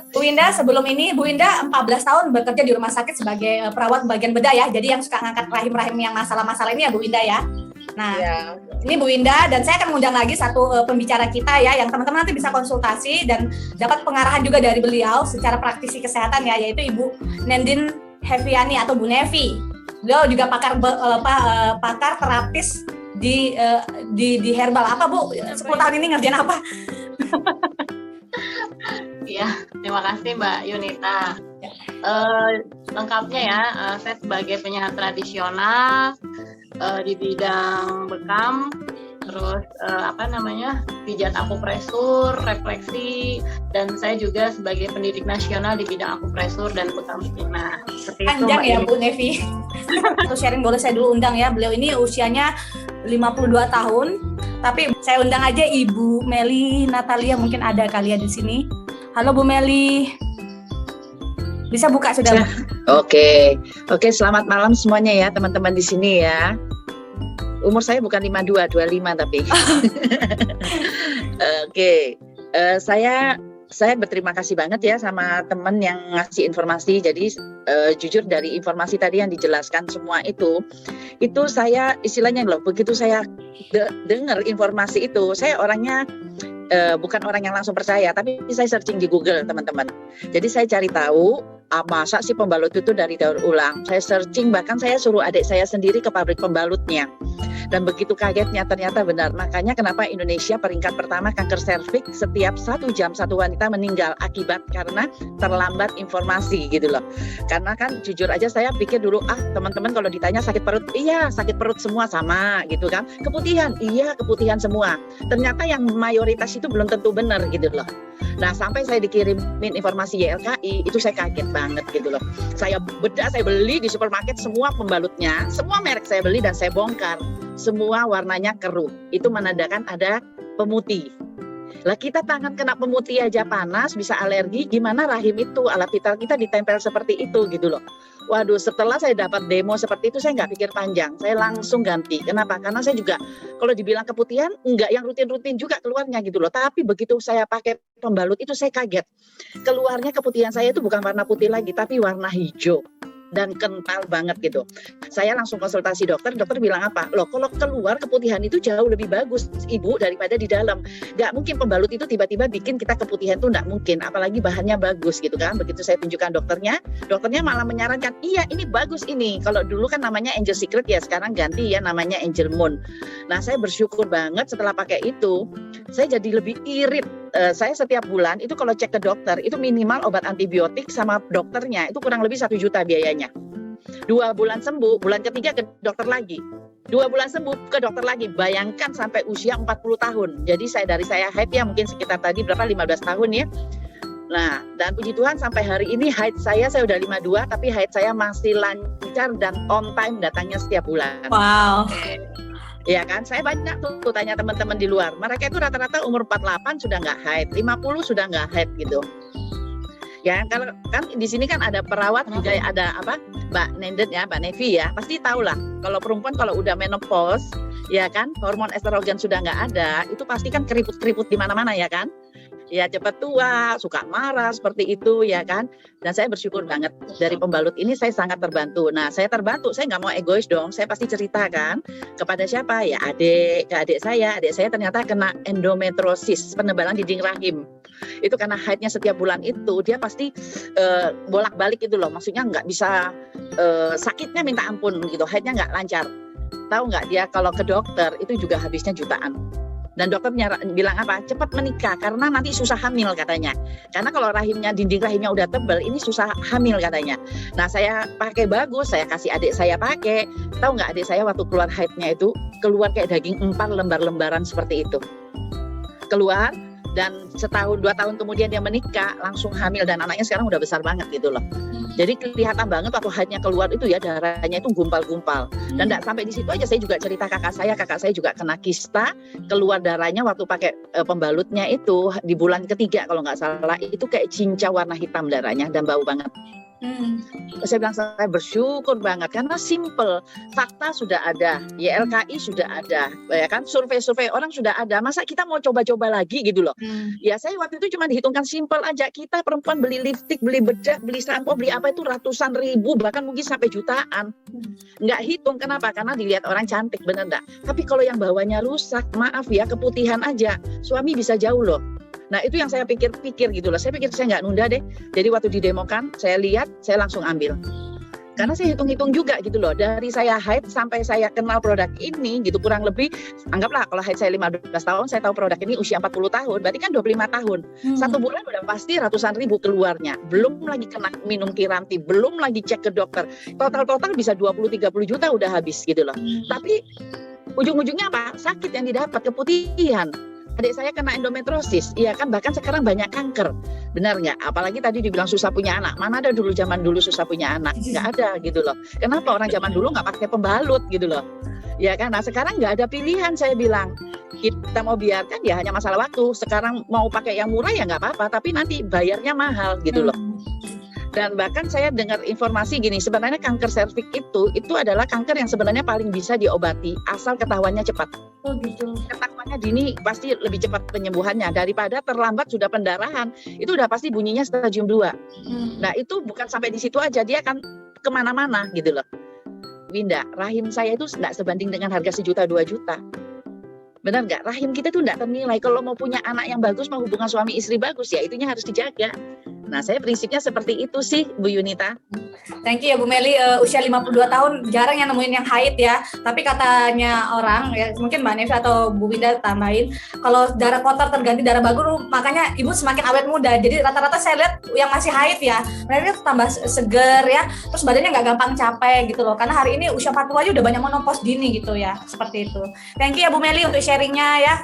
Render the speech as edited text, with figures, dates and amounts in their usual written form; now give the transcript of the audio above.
Bu Indah, sebelum ini Bu Indah 14 tahun bekerja di rumah sakit sebagai perawat bagian bedah ya. Jadi yang suka ngangkat rahim-rahim yang masalah-masalah ini ya Bu Indah ya. Nah, Ya, ini Bu Indah dan saya akan mengundang lagi satu pembicara kita ya yang teman-teman nanti bisa konsultasi dan dapat pengarahan juga dari beliau secara praktisi kesehatan ya, yaitu Ibu Nendin Heviani atau Bu Nevi. Beliau juga pakar terapis di herbal. Apa Bu? 10 tahun ini ngerjain apa? ya, terima kasih Mbak Yunita. Lengkapnya ya, saya sebagai penyehat tradisional di bidang bekam, terus pijat akupresur, refleksi, dan saya juga sebagai pendidik nasional di bidang akupresur dan bekam. Nah, seperti itu Panjang ya Bu Nevi. Satu sharing boleh saya dulu undang ya. Beliau ini usianya 52 tahun, tapi saya undang aja Ibu Meli Natalia, mungkin ada kali ya di sini. Halo Bu Meli. Bisa buka sudah Bu? Oke, selamat malam semuanya ya teman-teman di sini ya. Umur saya bukan 52, 25 tapi. Oke, saya berterima kasih banget ya sama teman yang ngasih informasi. Jadi jujur dari informasi tadi yang dijelaskan semua itu saya istilahnya loh, begitu saya dengar informasi itu, saya orangnya bukan orang yang langsung percaya, tapi saya searching di Google teman-teman. Jadi saya cari tahu, masa sih pembalut itu dari daur ulang. Saya searching, bahkan saya suruh adik saya sendiri ke pabrik pembalutnya. Dan begitu kagetnya ternyata benar. Makanya kenapa Indonesia peringkat pertama kanker serviks, setiap 1 jam 1 wanita meninggal akibat karena terlambat informasi gitu loh. Karena kan jujur aja saya pikir dulu, teman-teman kalau ditanya sakit perut, iya sakit perut semua sama gitu kan. Keputihan, iya keputihan semua. Ternyata yang mayoritas itu belum tentu benar gitu loh. Nah sampai saya dikirimin informasi YLKI, itu saya kaget banget gitu loh. Saya bedah, saya beli di supermarket semua pembalutnya, semua merek saya beli dan saya bongkar. Semua warnanya keruh, itu menandakan ada pemutih. Lah kita tangan kena pemutih aja panas, bisa alergi, gimana rahim itu, alat vital kita ditempel seperti itu gitu loh. Waduh, setelah saya dapat demo seperti itu, saya nggak pikir panjang, saya langsung ganti. Kenapa? Karena saya juga, kalau dibilang keputihan, nggak yang rutin-rutin juga keluarnya gitu loh. Tapi begitu saya pakai pembalut itu, saya kaget. Keluarnya keputihan saya itu bukan warna putih lagi, tapi warna hijau. Dan kental banget gitu. Saya langsung konsultasi dokter bilang apa? Loh kalau keluar keputihan itu jauh lebih bagus Ibu daripada di dalam. Gak mungkin pembalut itu tiba-tiba bikin kita keputihan itu gak mungkin. Apalagi bahannya bagus gitu kan. Begitu saya tunjukkan dokternya malah menyarankan, iya ini bagus ini. Kalau dulu kan namanya Angel Secret ya, sekarang ganti ya namanya Angel Moon. Nah saya bersyukur banget setelah pakai itu, saya jadi lebih irit. Saya setiap bulan itu kalau cek ke dokter itu minimal obat antibiotik sama dokternya itu kurang lebih 1 juta biayanya. 2 bulan sembuh, bulan ketiga ke dokter lagi. 2 bulan sembuh ke dokter lagi. Bayangkan sampai usia 40 tahun. Jadi dari saya haid ya mungkin sekitar tadi 15 tahun ya. Nah, dan puji Tuhan sampai hari ini haid saya udah 52 tapi haid saya masih lancar dan on time datangnya setiap bulan. Wow. Ya kan, saya banyak tuh tanya teman-teman di luar. Mereka itu rata-rata umur 48 sudah nggak haid, 50 sudah nggak haid gitu. Ya, kalau kan di sini kan ada perawat juga ada Mbak Nenden ya, Mbak Nevi ya, pasti tahu lah. Kalau perempuan kalau udah menopause, ya kan, hormon estrogen sudah nggak ada, itu pasti kan keriput-keriput di mana-mana ya kan. Ya cepat tua, suka marah seperti itu ya kan. Dan saya bersyukur banget dari pembalut ini saya sangat terbantu. Nah saya terbantu, saya nggak mau egois dong. Saya pasti ceritakan kepada siapa ya ke adik saya. Adik saya ternyata kena endometriosis, penebalan dinding rahim. Itu karena haidnya setiap bulan itu dia pasti bolak-balik itu loh. Maksudnya nggak bisa sakitnya minta ampun gitu. Haidnya nggak lancar. Tahu nggak dia kalau ke dokter itu juga habisnya jutaan. Dan dokter bilang apa? Cepat menikah karena nanti susah hamil katanya. Karena kalau dinding rahimnya udah tebal, ini susah hamil katanya. Nah saya pakai bagus, saya kasih adik saya pakai. Tahu nggak adik saya waktu keluar haidnya itu keluar kayak daging empal lembar-lembaran seperti itu. Keluar dan 1-2 tahun kemudian dia menikah langsung hamil dan anaknya sekarang udah besar banget gitu loh. Jadi kelihatan banget waktu haidnya keluar itu ya darahnya itu gumpal-gumpal. Dan tidak sampai di situ aja, saya juga cerita kakak saya juga kena kista, keluar darahnya waktu pakai pembalutnya itu di bulan ketiga kalau nggak salah, itu kayak cincau warna hitam darahnya dan bau banget. Saya bilang saya bersyukur banget karena simple, fakta sudah ada, YLKI sudah ada, ya kan, survei-survei orang sudah ada. Masa kita mau coba-coba lagi gitu loh? Ya saya waktu itu cuma dihitungkan simple aja. Kita perempuan beli lipstik, beli bedak, beli sampo, beli apa itu ratusan ribu, bahkan mungkin sampai jutaan. Nggak hitung, kenapa? Karena dilihat orang cantik, bener nggak? Tapi kalau yang bawahnya rusak, maaf ya, keputihan aja, suami bisa jauh loh. Nah itu yang saya pikir-pikir gitu loh. Saya pikir saya nggak nunda deh. Jadi waktu didemokan, saya lihat, saya langsung ambil. Karena saya hitung-hitung juga gitu loh. Dari saya haid sampai saya kenal produk ini gitu, kurang lebih, anggaplah kalau haid saya 15 tahun, saya tahu produk ini usia 40 tahun, berarti kan 25 tahun. Satu bulan udah pasti ratusan ribu keluarnya. Belum lagi kena minum Kiranti, belum lagi cek ke dokter. Total-total bisa 20-30 juta udah habis gitu loh. Tapi ujung-ujungnya apa? Sakit yang didapat, keputihan. Adik saya kena endometriosis, iya kan, bahkan sekarang banyak kanker, benar nggak? Apalagi tadi dibilang susah punya anak, mana ada dulu zaman dulu susah punya anak, nggak ada gitu loh. Kenapa orang zaman dulu nggak pakai pembalut gitu loh? Ya kan, nah sekarang nggak ada pilihan, saya bilang kita mau biarkan ya hanya masalah waktu. Sekarang mau pakai yang murah ya nggak apa-apa, tapi nanti bayarnya mahal gitu loh. Dan bahkan saya dengar informasi gini, sebenarnya kanker serviks itu adalah kanker yang sebenarnya paling bisa diobati asal ketahuannya cepat. Oh gitu. Ketahuannya dini pasti lebih cepat penyembuhannya daripada terlambat sudah pendarahan. Itu udah pasti bunyinya stadium 2. Nah itu bukan sampai di situ aja, dia akan kemana-mana gitu loh. Winda, rahim saya itu nggak sebanding dengan harga 1 juta 2 juta. Benar nggak? Rahim kita tuh nggak ternilai. Kalau mau punya anak yang bagus, mau hubungan suami istri bagus, ya itunya harus dijaga. Nah, saya prinsipnya seperti itu sih, Bu Yunita. Thank you ya Bu Meli, usia 52 tahun jarang yang nemuin yang haid ya. Tapi katanya orang, ya mungkin Mbak Nevi atau Bu Winda tambahin, kalau darah kotor terganti darah bagus, makanya ibu semakin awet muda. Jadi rata-rata saya lihat yang masih haid ya, mereka tambah seger ya, terus badannya nggak gampang capek gitu loh. Karena hari ini usia 40 aja udah banyak menopause dini gitu ya, seperti itu. Thank you ya Bu Meli untuk sharingnya ya.